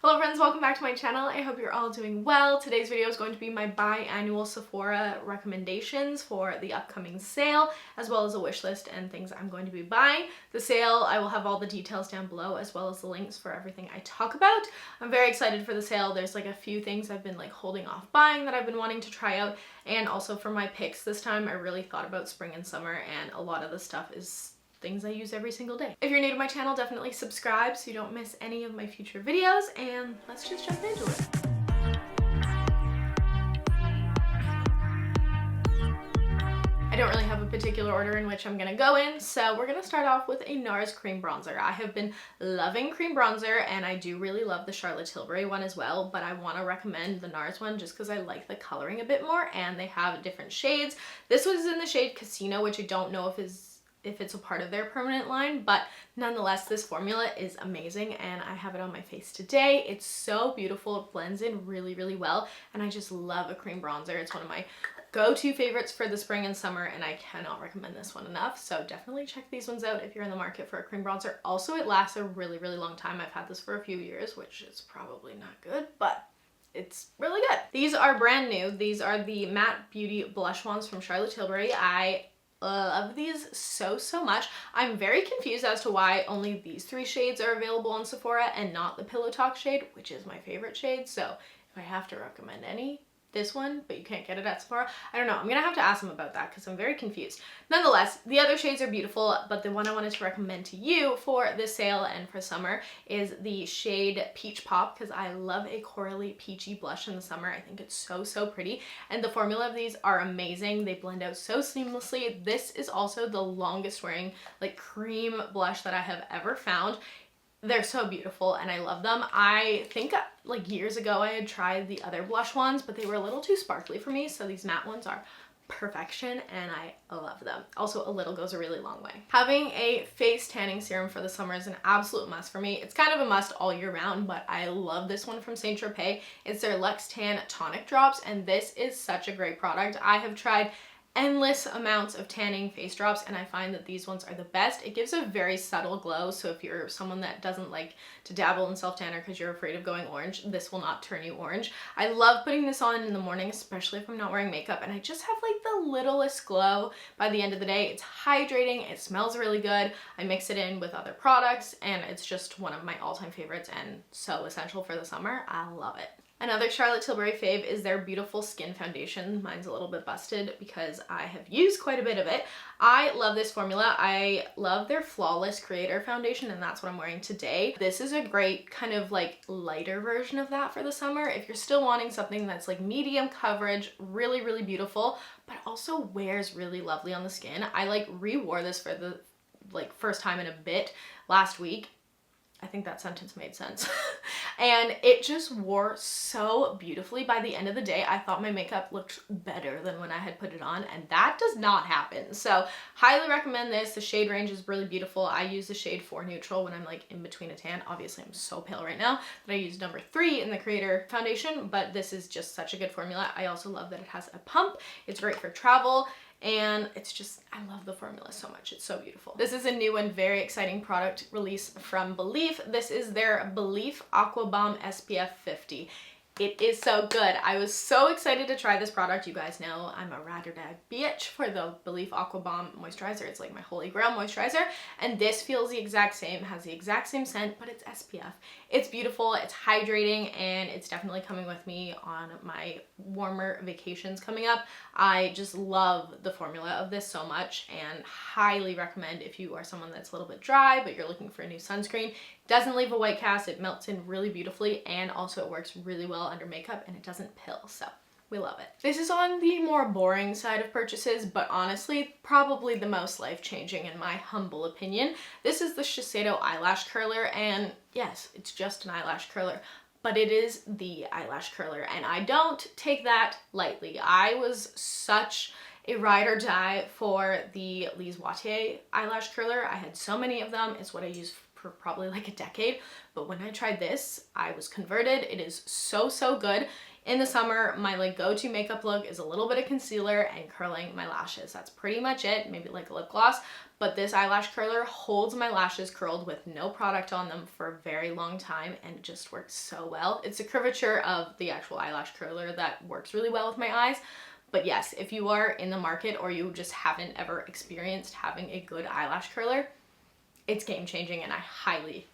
Hello friends, welcome back to my channel. I hope you're all doing well. Today's video is going to be my biannual Sephora recommendations for the upcoming sale, as well as a wish list and things I'm going to be buying. The sale, I will have all the details down below, as well as the links for everything I talk about. I'm very excited for the sale. There's like a few things I've been like holding off buying that I've been wanting to try out, and also for my picks this time, I really thought about spring and summer, and a lot of the stuff is things I use every single day. If you're new to my channel, definitely subscribe so you don't miss any of my future videos, and let's just jump into it. I don't really have a particular order in which I'm gonna go in, so we're gonna start off with a Nars cream bronzer. I have been loving cream bronzer, and I do really love the Charlotte Tilbury one as well, but I want to recommend the Nars one just because I like the coloring a bit more, and they have different shades. This was in the shade Casino, which I don't know if it's a part of their permanent line, but nonetheless, this formula is amazing, and I have it on my face today. It's so beautiful. It blends in really, really well, and I just love a cream bronzer. It's one of my go-to favorites for the spring and summer, and I cannot recommend this one enough. So definitely check these ones out if you're in the market for a cream bronzer. Also, it lasts a really, really long time. I've had this for a few years, which is probably not good, but it's really good. These are brand new. These are the Matte Beauty Blush ones from Charlotte Tilbury. I love these so much. I'm very confused as to why only these three shades are available on Sephora and not the Pillow Talk shade, which is my favorite shade. So if I have to recommend any, this one, but you can't get it at Sephora. I don't know. I'm gonna have to ask them about that because I'm very confused. Nonetheless, the other shades are beautiful, but the one I wanted to recommend to you for this sale and for summer is the shade Peach Pop, because I love a corally peachy blush in the summer. I think it's so pretty, and the formula of these are amazing. They blend out so seamlessly. This is also the longest wearing like cream blush that I have ever found. They're so beautiful and I love them. I think like years ago I had tried the other blush ones, but they were a little too sparkly for me, so these matte ones are perfection and I love them. Also, a little goes a really long way. Having a face tanning serum for the summer is an absolute must for me. It's kind of a must all year round, but I love this one from St. Tropez. It's their Luxe Tan Tonic Drops, and this is such a great product. I have tried endless amounts of tanning face drops, and I find that these ones are the best. It gives a very subtle glow, so if you're someone that doesn't like to dabble in self-tanner because you're afraid of going orange, this will not turn you orange. I love putting this on in the morning, especially if I'm not wearing makeup, and I just have like the littlest glow by the end of the day. It's hydrating, it smells really good. I mix it in with other products, and it's just one of my all-time favorites and so essential for the summer. I love it. Another Charlotte Tilbury fave is their Beautiful Skin Foundation. Mine's a little bit busted because I have used quite a bit of it. I love this formula. I love their Flawless Creator Foundation, and that's what I'm wearing today. This is a great kind of like lighter version of that for the summer. If you're still wanting something that's like medium coverage, really beautiful, but also wears really lovely on the skin. I like re-wore this for the like first time in a bit last week. I think that sentence made sense. And it just wore so beautifully. By the end of the day, I thought my makeup looked better than when I had put it on, and that does not happen. So highly recommend this. The shade range is really beautiful. I use the shade 4 Neutral when I'm like in between a tan. Obviously, I'm so pale right now that I use number 3 in the Creator Foundation, but this is just such a good formula. I also love that it has a pump. It's great for travel. And it's just, I love the formula so much. It's so beautiful. This is a new and very exciting product release from Belif. This is their Belif Aqua Bomb SPF 50. It is so good. I was so excited to try this product. You guys know I'm a ride or die bitch for the Belif Aqua Bomb moisturizer. It's like my holy grail moisturizer. And this feels the exact same, has the exact same scent, but it's SPF. It's beautiful, it's hydrating, and it's definitely coming with me on my warmer vacations coming up. I just love the formula of this so much and highly recommend if you are someone that's a little bit dry, but you're looking for a new sunscreen. Doesn't leave a white cast, it melts in really beautifully, and also it works really well under makeup, and it doesn't pill, so we love it. This is on the more boring side of purchases, but honestly, probably the most life-changing in my humble opinion. This is the Shiseido eyelash curler, and yes, it's just an eyelash curler, but it is the eyelash curler, and I don't take that lightly. I was such a ride or die for the Lise Watier eyelash curler. I had so many of them. It's what I use for probably like a decade, but when I tried this, I was converted. It is so good. In the summer, my like go-to makeup look is a little bit of concealer and curling my lashes. That's pretty much it, maybe like a lip gloss, but this eyelash curler holds my lashes curled with no product on them for a very long time and it just works so well. It's a curvature of the actual eyelash curler that works really well with my eyes. But yes, if you are in the market or you just haven't ever experienced having a good eyelash curler, it's game changing and I highly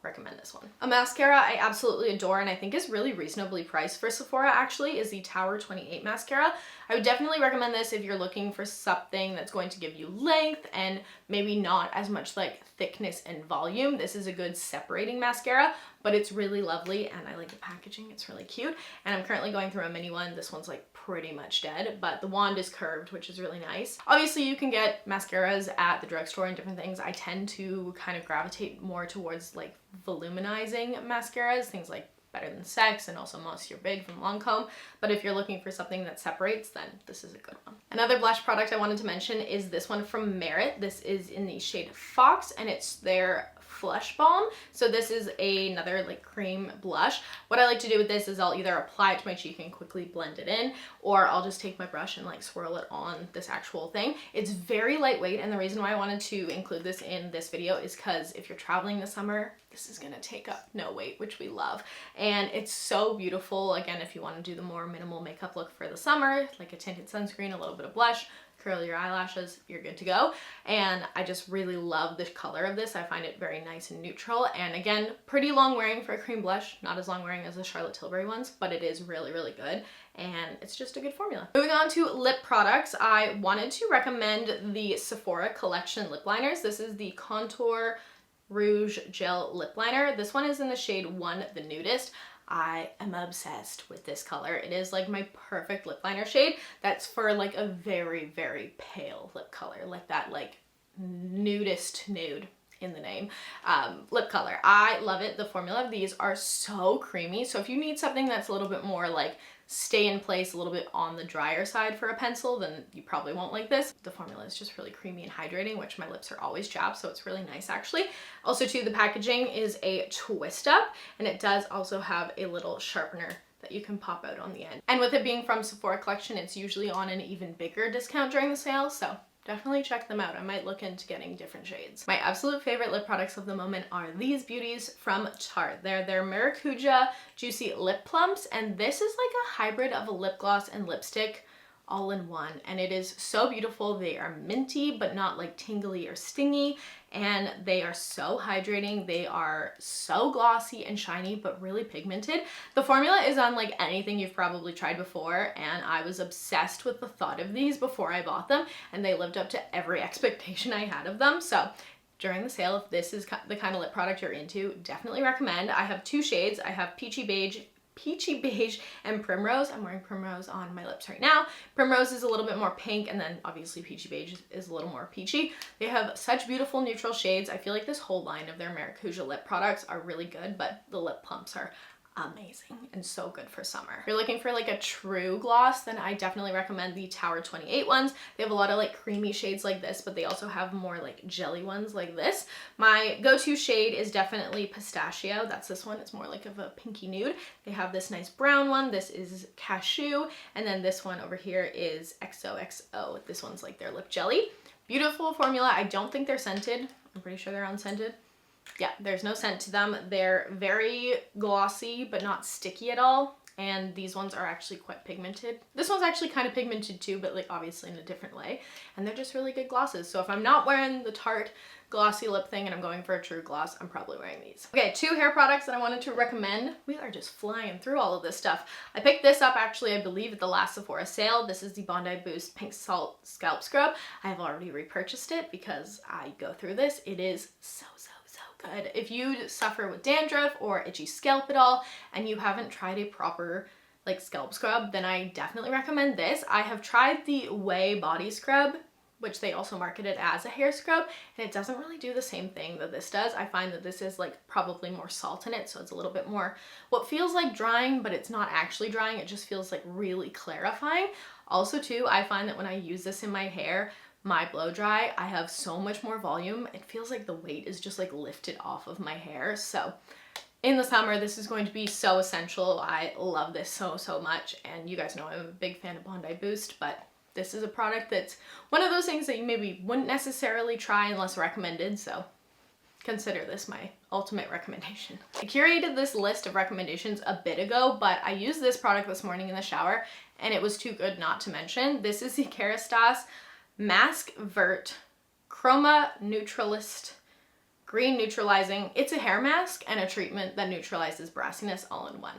recommend this one. A mascara I absolutely adore and I think is really reasonably priced for Sephora actually is the Tower28 Mascara. I would definitely recommend this if you're looking for something that's going to give you length and maybe not as much like thickness and volume. This is a good separating mascara, but it's really lovely and I like the packaging. It's really cute. And I'm currently going through a mini one. This one's like pretty much dead, but the wand is curved, which is really nice. Obviously you can get mascaras at the drugstore and different things. I tend to kind of gravitate more towards like voluminizing mascaras, things like Better Than Sex and also Monsieur Big from Lancome. But if you're looking for something that separates, then this is a good one. Another blush product I wanted to mention is this one from Merit. This is in the shade Fox and it's their Flush Balm. So this is another like cream blush. What I like to do with this is I'll either apply it to my cheek and quickly blend it in, or I'll just take my brush and like swirl it on this actual thing. It's very lightweight, and the reason why I wanted to include this in this video is because if you're traveling this summer, this is gonna take up no weight, which we love. And it's so beautiful. Again, if you want to do the more minimal makeup look for the summer, like a tinted sunscreen, a little bit of blush, curl your eyelashes, you're good to go. And I just really love the color of this. I find it very nice and neutral. And again, pretty long wearing for a cream blush, not as long wearing as the Charlotte Tilbury ones, but it is really, really good. And it's just a good formula. Moving on to lip products, I wanted to recommend the Sephora Collection lip liners. This is the Contour Rouge Gel Lip Liner. This one is in the shade 1, the Nudest. I am obsessed with this color. It is like my perfect lip liner shade. That's for like a very, very pale lip color, like that like nudist nude in the name lip color. I love it. The formula of these are so creamy. So if you need something that's a little bit more like stay in place, a little bit on the drier side for a pencil, then you probably won't like this. The formula is just really creamy and hydrating, which my lips are always chapped, so it's really nice actually. Also too, the packaging is a twist up, and it does also have a little sharpener that you can pop out on the end. And with it being from Sephora Collection, it's usually on an even bigger discount during the sale, so definitely check them out. I might look into getting different shades. My absolute favorite lip products of the moment are these beauties from Tarte. They're their Maracuja Juicy Lip Plumps, and this is like a hybrid of a lip gloss and lipstick all in one, and it is so beautiful. They are minty but not like tingly or stingy, and they are so hydrating. They are so glossy and shiny but really pigmented. The formula is unlike anything you've probably tried before, and I was obsessed with the thought of these before I bought them, and they lived up to every expectation I had of them. So during the sale, if this is the kind of lip product you're into, definitely recommend. I have two shades. I have Peachy Beige and Primrose. I'm wearing Primrose on my lips right now. Primrose is a little bit more pink, and then obviously Peachy Beige is a little more peachy. They have such beautiful neutral shades. I feel like this whole line of their Maracuja lip products are really good, but the lip plumps are amazing and so good for summer. If you're looking for like a true gloss, then I definitely recommend the Tower28 ones. They have a lot of like creamy shades like this, but they also have more like jelly ones like this. My go-to shade is definitely Pistachio. That's this one. It's more like of a pinky nude. They have this nice brown one. This is Cashew. And then this one over here is XOXO. This one's like their lip jelly. Beautiful formula. I don't think they're scented. I'm pretty sure they're unscented. Yeah, there's no scent to them. They're very glossy, but not sticky at all. And these ones are actually quite pigmented. This one's actually kind of pigmented too, but like obviously in a different way. And they're just really good glosses. So if I'm not wearing the Tarte glossy lip thing and I'm going for a true gloss, I'm probably wearing these. Okay, two hair products that I wanted to recommend. We are just flying through all of this stuff. I picked this up actually, I believe, at the last Sephora sale. This is the Bondi Boost Pink Salt Scalp Scrub. I have already repurchased it because I go through this. It is so good. If you suffer with dandruff or itchy scalp at all and you haven't tried a proper like scalp scrub, then I definitely recommend this. I have tried the Way Body Scrub, which they also market it as a hair scrub, and it doesn't really do the same thing that this does. I find that this is like probably more salt in it, so it's a little bit more what feels like drying, but it's not actually drying. It just feels like really clarifying. Also too, I find that when I use this in my hair, my blow dry, I have so much more volume. It feels like the weight is just like lifted off of my hair. So in the summer, this is going to be so essential. I love this so, so much. And you guys know I'm a big fan of Bondi Boost, but this is a product that's one of those things that you maybe wouldn't necessarily try unless recommended. So consider this my ultimate recommendation. I curated this list of recommendations a bit ago, but I used this product this morning in the shower and it was too good not to mention. This is the Kérastase Mask Vert Chroma Neutralist Green Neutralizing. It's a hair mask and a treatment that neutralizes brassiness all in one.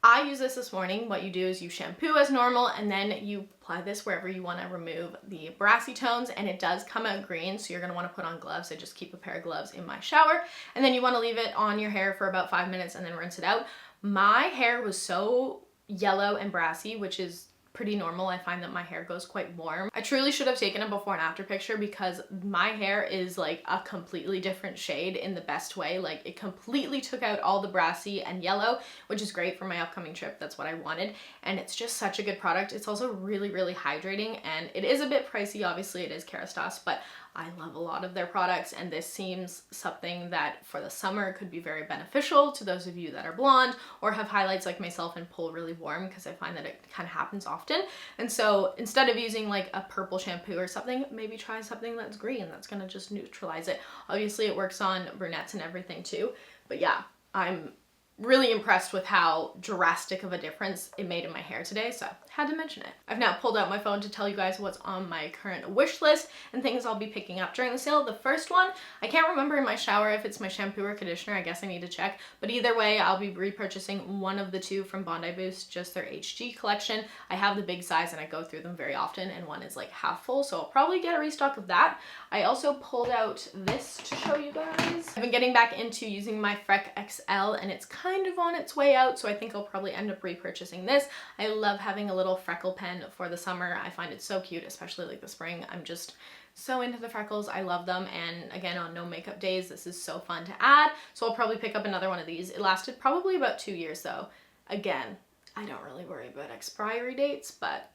I use this morning. What you do is you shampoo as normal and then you apply this wherever you want to remove the brassy tones, and it does come out green, so you're going to want to put on gloves. I just keep a pair of gloves in my shower, and then you want to leave it on your hair for about 5 minutes and then rinse it out. My hair was so yellow and brassy, which is pretty normal. I find that my hair goes quite warm. I truly should have taken a before and after picture because my hair is like a completely different shade in the best way. Like it completely took out all the brassy and yellow, which is great for my upcoming trip. That's what I wanted. And it's just such a good product. It's also really, really hydrating, and it is a bit pricey. Obviously it is Kérastase, but I love a lot of their products, and this seems something that for the summer could be very beneficial to those of you that are blonde or have highlights like myself and pull really warm, because I find that it kind of happens often. And so instead of using like a purple shampoo or something, maybe try something that's green that's gonna just neutralize it. Obviously it works on brunettes and everything too, but yeah, I'm really impressed with how drastic of a difference it made in my hair today, so had to mention it. I've now pulled out my phone to tell you guys what's on my current wish list and things I'll be picking up during the sale. The first one, I can't remember in my shower if it's my shampoo or conditioner. I guess I need to check, but either way, I'll be repurchasing one of the two from Bondi Boost, just their HG collection. I have the big size and I go through them very often, and one is like half full, so I'll probably get a restock of that. I also pulled out this to show you guys. I've been getting back into using my Freck XL, and it's kind of on its way out, so I think I'll probably end up repurchasing this. I love having a little freckle pen for the summer. I find it so cute, especially like the spring. I'm just so into the freckles. I love them, and again, on no makeup days, this is so fun to add. So I'll probably pick up another one of these. It lasted probably about 2 years though. Again, I don't really worry about expiry dates, but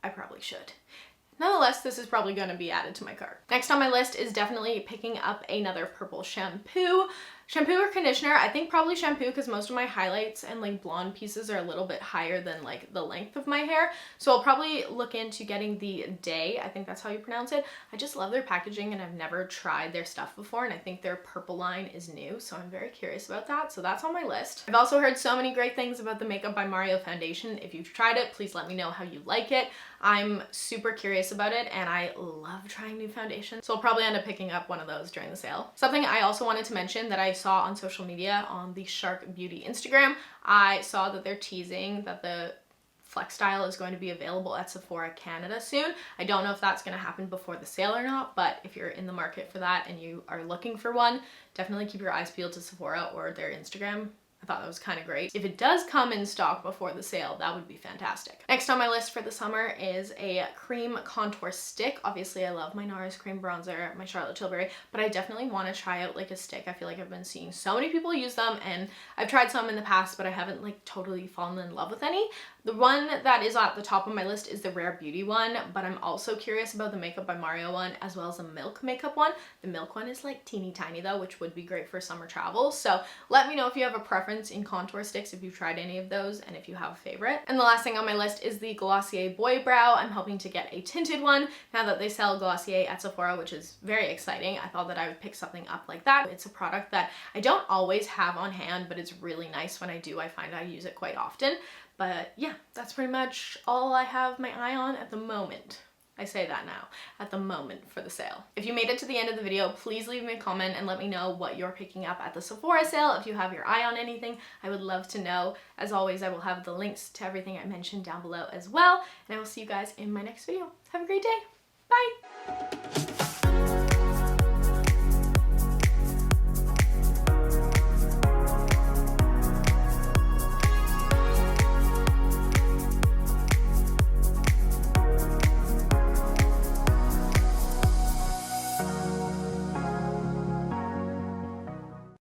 I probably should. Nonetheless, this is probably going to be added to my cart. Next on my list is definitely picking up another purple shampoo. Shampoo or conditioner, I think probably shampoo, because most of my highlights and like blonde pieces are a little bit higher than like the length of my hair. So I'll probably look into getting the Dae, I think that's how you pronounce it. I just love their packaging and I've never tried their stuff before, and I think their purple line is new, so I'm very curious about that. So that's on my list. I've also heard so many great things about the Makeup by Mario foundation. If you've tried it, please let me know how you like it. I'm super curious about it and I love trying new foundations, so I'll probably end up picking up one of those during the sale. Something I also wanted to mention that I saw on social media on the Shark Beauty Instagram, I saw that they're teasing that the Flex Style is going to be available at Sephora Canada soon. I don't know if that's going to happen before the sale or not, but if you're in the market for that and you are looking for one, definitely keep your eyes peeled to Sephora or their Instagram. I thought that was kind of great. If it does come in stock before the sale, that would be fantastic. Next on my list for the summer is a cream contour stick. Obviously, I love my Nars cream bronzer, my Charlotte Tilbury, but I definitely want to try out like a stick. I feel like I've been seeing so many people use them, and I've tried some in the past, but I haven't like totally fallen in love with any. The one that is at the top of my list is the Rare Beauty one, but I'm also curious about the Makeup by Mario one as well as the Milk makeup one. The Milk one is like teeny tiny though, which would be great for summer travel. So let me know if you have a preference in contour sticks, if you've tried any of those, and if you have a favorite. And the last thing on my list is the Glossier Boy Brow. I'm hoping to get a tinted one now that they sell Glossier at Sephora, which is very exciting. I thought that I would pick something up like that. It's a product that I don't always have on hand, but it's really nice when I do. I find I use it quite often. But yeah, that's pretty much all I have my eye on at the moment. I say that now, at the moment for the sale. If you made it to the end of the video, please leave me a comment and let me know what you're picking up at the Sephora sale. If you have your eye on anything, I would love to know. As always, I will have the links to everything I mentioned down below as well, and I will see you guys in my next video. Have a great day. Bye!